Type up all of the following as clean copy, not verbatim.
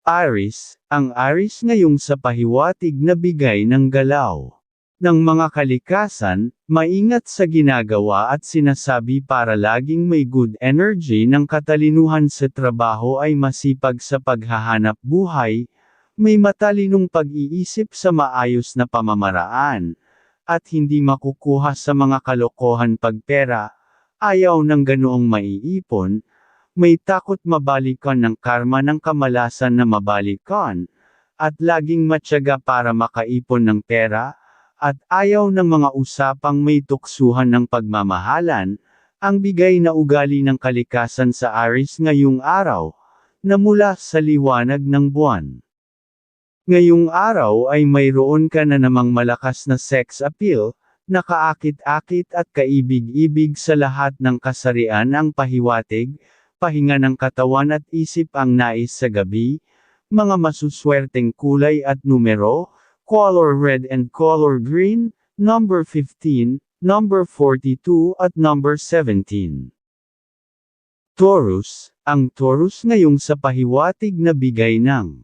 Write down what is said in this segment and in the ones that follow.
Aries, ang Aries ngayong sa pahiwatig na bigay ng galaw ng mga kalikasan, maingat sa ginagawa at sinasabi para laging may good energy ng katalinuhan sa trabaho ay masipag sa paghahanap buhay, may matalinong pag-iisip sa maayos na pamamaraan, at hindi makukuha sa mga kalokohan pagpera, ayaw ng ganoong maiipon, may takot mabalikan ng karma ng kamalasan na mabalikan, at laging matyaga para makaipon ng pera, at ayaw ng mga usapang may tuksuhan ng pagmamahalan, ang bigay na ugali ng kalikasan sa Aries ngayong araw, na mula sa liwanag ng buwan. Ngayong araw ay mayroon ka na namang malakas na sex appeal, nakaakit-akit at kaibig-ibig sa lahat ng kasarian ang pahiwatig, pahinga ng katawan at isip ang nais sa gabi, mga masuswerteng kulay at numero, color red and color green, number 15, number 42 at number 17. Taurus, ang Taurus ngayong sa pahiwatig na bigay ng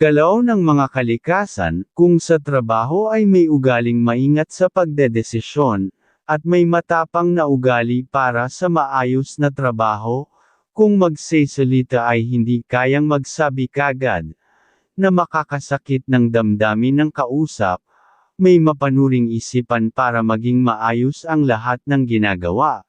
galaw ng mga kalikasan, kung sa trabaho ay may ugaling maingat sa pagdedesisyon, at may matapang na ugali para sa maayos na trabaho, kung magsasalita ay hindi kayang magsabi kagad, na makakasakit ng damdamin ng kausap, may mapanuring isipan para maging maayos ang lahat ng ginagawa,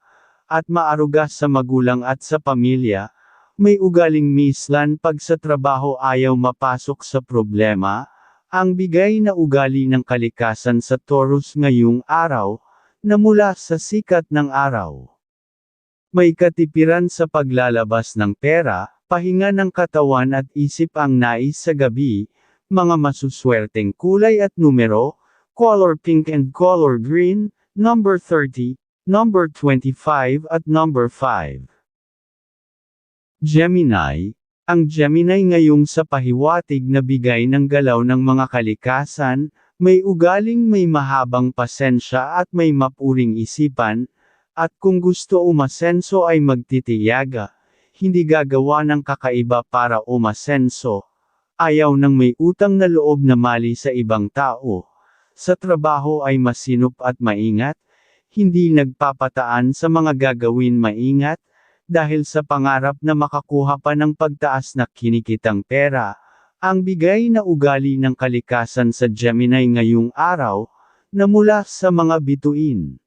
at maaruga sa magulang at sa pamilya, may ugaling mislan pag sa trabaho ayaw mapasok sa problema, ang bigay na ugali ng kalikasan sa Taurus ngayong araw, na mula sa sikat ng araw. May katipiran sa paglalabas ng pera, pahinga ng katawan at isip ang nais sa gabi, mga masuswerteng kulay at numero, color pink and color green, number 30, number 25 at number 5. Gemini, ang Gemini ngayong sa pahiwatig na bigay ng galaw ng mga kalikasan, may ugaling may mahabang pasensya at may mapuring isipan, at kung gusto umasenso ay magtitiyaga, hindi gagawa ng kakaiba para umasenso, ayaw ng may utang na loob na mali sa ibang tao, sa trabaho ay masinop at maingat, hindi nagpapataan sa mga gagawin maingat, dahil sa pangarap na makakuha pa ng pagtaas na kinikitang pera, ang bigay na ugali ng kalikasan sa Gemini ngayong araw, na mula sa mga bituin.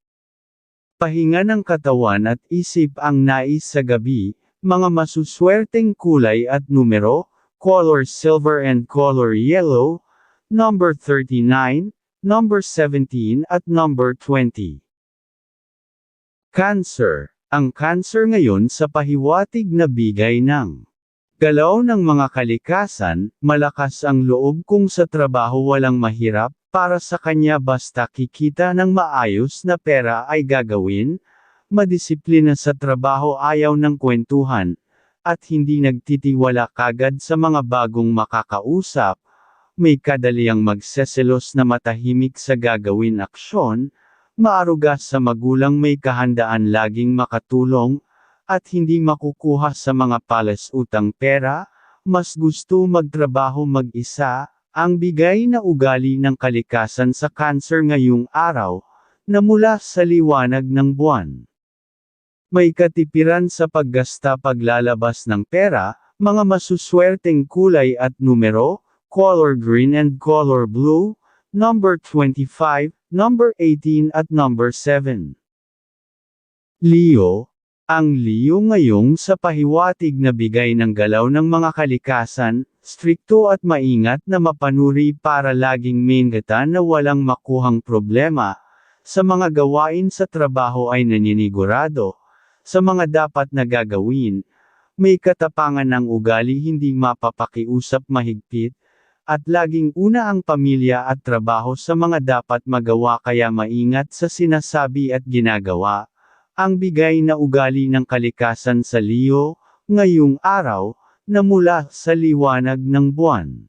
Pahinga ng katawan at isip ang nais sa gabi, mga masuswerteng kulay at numero, color silver and color yellow, number 39, number 17 at number 20. Cancer, ang Cancer ngayon sa pahiwatig na bigay ng galaw ng mga kalikasan, malakas ang loob kung sa trabaho walang mahirap, para sa kanya basta kikita ng maayos na pera ay gagawin, madisiplina sa trabaho ayaw ng kwentuhan, at hindi nagtitiwala kagad sa mga bagong makakausap, may kadaliang magseselos na matahimik sa gagawin aksyon, maaruga sa magulang may kahandaan laging makatulong, at hindi makukuha sa mga palas utang pera, mas gusto magtrabaho mag-isa, ang bigay na ugali ng kalikasan sa Cancer ngayong araw, na mula sa liwanag ng buwan. May katipiran sa paggasta paglalabas ng pera, mga masuswerteng kulay at numero, color green and color blue, number 25, number 18 at number 7. Leo, ang Leo ngayong sa pahiwatig na bigay ng galaw ng mga kalikasan, strikto at maingat na mapanuri para laging maingatan na walang makuhang problema, sa mga gawain sa trabaho ay naninigurado, sa mga dapat na gagawin, may katapangan ng ugali hindi mapapakiusap mahigpit, at laging una ang pamilya at trabaho sa mga dapat magawa kaya maingat sa sinasabi at ginagawa, ang bigay na ugali ng kalikasan sa Leo, ngayong araw, na mula sa liwanag ng buwan.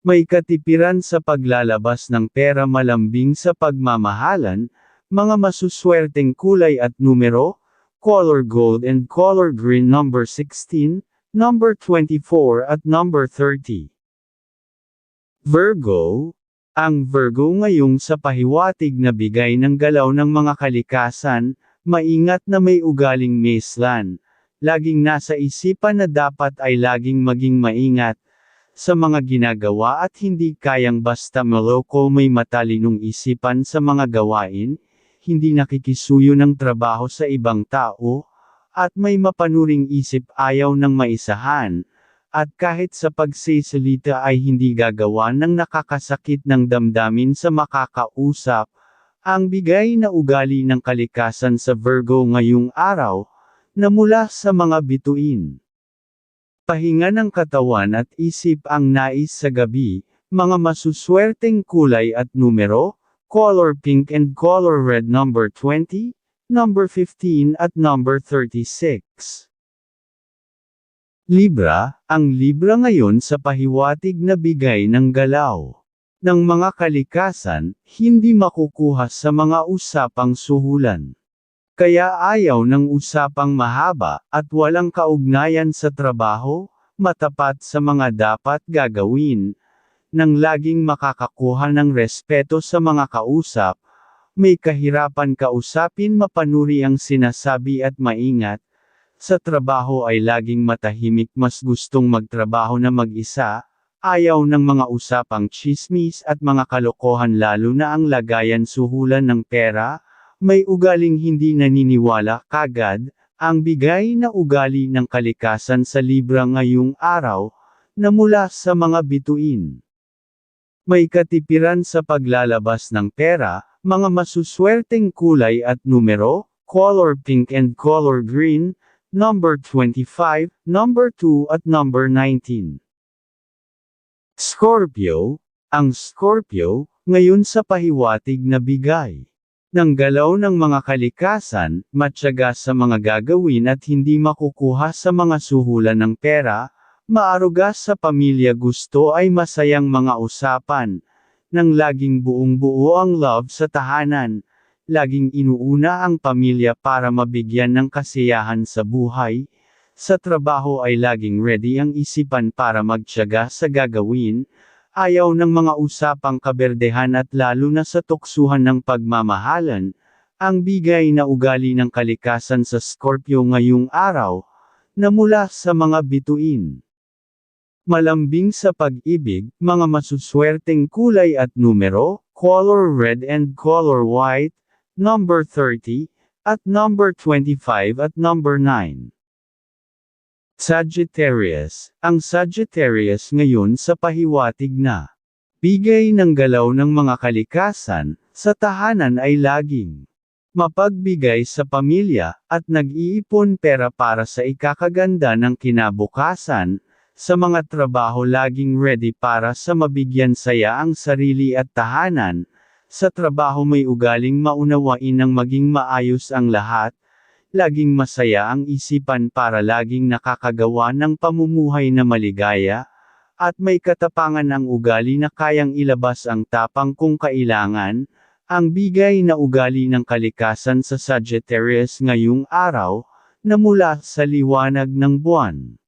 May katipiran sa paglalabas ng pera malambing sa pagmamahalan, mga masuswerteng kulay at numero, color gold and color green number 16, number 24 at number 30. Virgo, ang Virgo ngayong sa pahiwatig na bigay ng galaw ng mga kalikasan, maingat na may ugaling meslan. Laging nasa isipan na dapat ay laging maging maingat sa mga ginagawa at hindi kayang basta maloko, may matalinong isipan sa mga gawain, hindi nakikisuyo ng trabaho sa ibang tao, at may mapanuring isip, ayaw ng maisahan, at kahit sa pagsisalita ay hindi gagawa ng nakakasakit ng damdamin sa makakausap. Ang bigay na ugali ng kalikasan sa Virgo ngayong araw, na mula sa mga bituin. Pahinga ng katawan at isip ang nais sa gabi, mga masuswerteng kulay at numero, color pink and color red, number 20, number 15 at number 36. Libra, ang Libra ngayon sa pahiwatig na bigay ng galaw ng mga kalikasan, hindi makukuha sa mga usapang suhulan. Kaya ayaw ng usapang mahaba, at walang kaugnayan sa trabaho, matapat sa mga dapat gagawin, nang laging makakakuha ng respeto sa mga kausap, may kahirapan kausapin, mapanuri ang sinasabi at maingat, sa trabaho ay laging matahimik, mas gustong magtrabaho na mag-isa, ayaw ng mga usapang chismis at mga kalokohan, lalo na ang lagayan suhulan ng pera. May ugaling hindi naniniwala kagad, ang bigay na ugali ng kalikasan sa Libra ngayong araw, na mula sa mga bituin. May katipiran sa paglalabas ng pera, mga masuswerteng kulay at numero, color pink and color green, number 25, number 2 at number 19. Scorpio, ang Scorpio, ngayon sa pahiwatig na bigay ng galaw ng mga kalikasan, matyaga sa mga gagawin at hindi makukuha sa mga suhulan ng pera, maaruga sa pamilya, gusto ay masayang mga usapan, nang laging buong-buo ang love sa tahanan, laging inuuna ang pamilya para mabigyan ng kasiyahan sa buhay, sa trabaho ay laging ready ang isipan para magtiyaga sa gagawin, ayaw ng mga usapang kaberdehan at lalo na sa tuksuhan ng pagmamahalan. Ang bigay na ugali ng kalikasan sa Scorpio ngayong araw, na mula sa mga bituin. Malambing sa pag-ibig, mga masuswerteng kulay at numero, color red and color white, number 30, at number 25 at number 9. Sagittarius, ang Sagittarius ngayon sa pahiwatig na bigay ng galaw ng mga kalikasan, sa tahanan ay laging mapagbigay sa pamilya, at nag-iipon pera para sa ikakaganda ng kinabukasan, sa mga trabaho laging ready para sa mabigyan saya ang sarili at tahanan, sa trabaho may ugaling maunawain ng maging maayos ang lahat, laging masaya ang isipan para laging nakakagawa ng pamumuhay na maligaya, at may katapangan ang ugali na kayang ilabas ang tapang kung kailangan, ang bigay na ugali ng kalikasan sa Sagittarius ngayong araw, na mula sa liwanag ng buwan.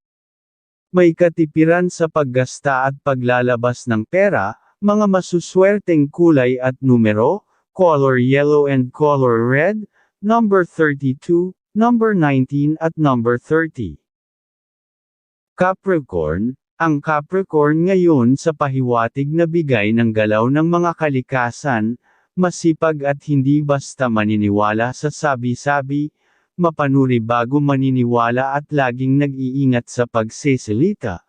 May katipiran sa paggasta at paglalabas ng pera, mga masuswerteng kulay at numero, color yellow and color red, number 32, number 19 at number 30. Capricorn, ang Capricorn ngayon sa pahiwatig na bigay ng galaw ng mga kalikasan, masipag at hindi basta maniniwala sa sabi-sabi, mapanuri bago maniniwala at laging nag-iingat sa pagsisilita.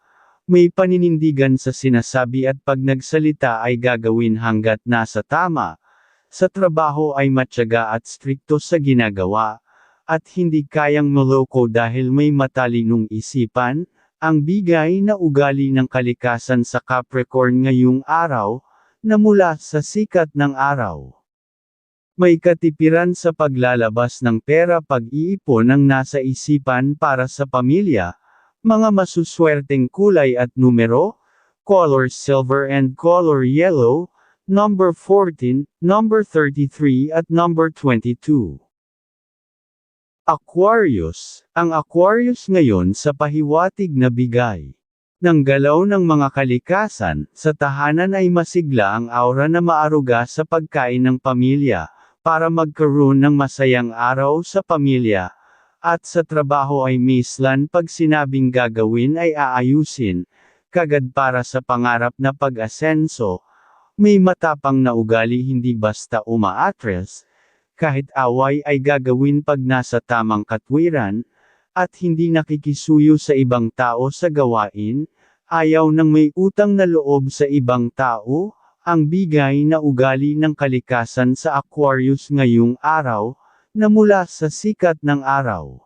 May paninindigan sa sinasabi at pag nagsalita ay gagawin hanggat nasa tama. Sa trabaho ay matyaga at strikto sa ginagawa, at hindi kayang maloko dahil may matalinong isipan. Ang bigay na ugali ng kalikasan sa Capricorn ngayong araw, na mula sa sikat ng araw. May katipiran sa paglalabas ng pera, pag-iipon ang nasa isipan para sa pamilya, mga masuswerteng kulay at numero, color silver and color yellow, number 14, number 33 at number 22. Aquarius, ang Aquarius ngayon sa pahiwatig na bigay ng galaw ng mga kalikasan, sa tahanan ay masigla ang aura na maaruga sa pagkain ng pamilya, para magkaroon ng masayang araw sa pamilya, at sa trabaho ay mislan pag sinabing gagawin ay aayusin, kagad para sa pangarap na pag-asenso, may matapang na ugali hindi basta umaatres, kahit away ay gagawin pag nasa tamang katwiran, at hindi nakikisuyo sa ibang tao sa gawain, ayaw ng may utang na loob sa ibang tao, ang bigay na ugali ng kalikasan sa Aquarius ngayong araw, na mula sa sikat ng araw.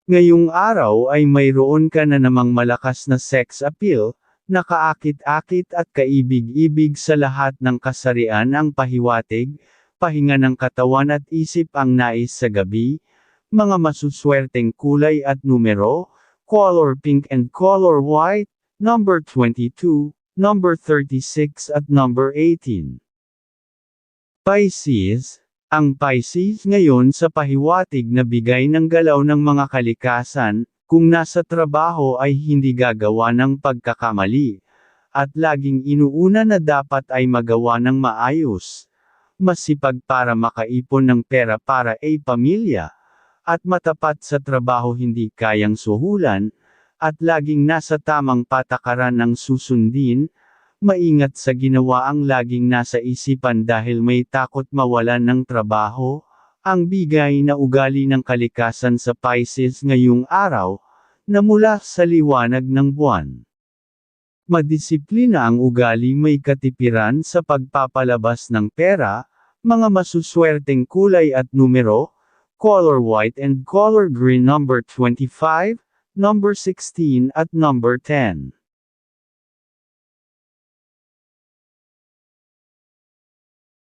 Ngayong araw ay mayroon ka na namang malakas na sex appeal, nakaakit-akit at kaibig-ibig sa lahat ng kasarian ang pahiwatig, pahinga ng katawan at isip ang nais sa gabi, mga masuswerteng kulay at numero, color pink and color white, number 22, number 36 at number 18. Pisces, ang Pisces ngayon sa pahiwatig na bigay ng galaw ng mga kalikasan, kung nasa trabaho ay hindi gagawa ng pagkakamali, at laging inuuna na dapat ay magawa ng maayos, masipag para makaipon ng pera para ay pamilya, at matapat sa trabaho hindi kayang suhulan, at laging nasa tamang patakaran ang susundin, maingat sa ginawa ang laging nasa isipan dahil may takot mawalan ng trabaho, ang bigay na ugali ng kalikasan sa Pisces ngayong araw, na mula sa liwanag ng buwan. Madisiplina ang ugali, may katipiran sa pagpapalabas ng pera, mga masuswerteng kulay at numero, color white and color green, number 25, number 16 at number 10.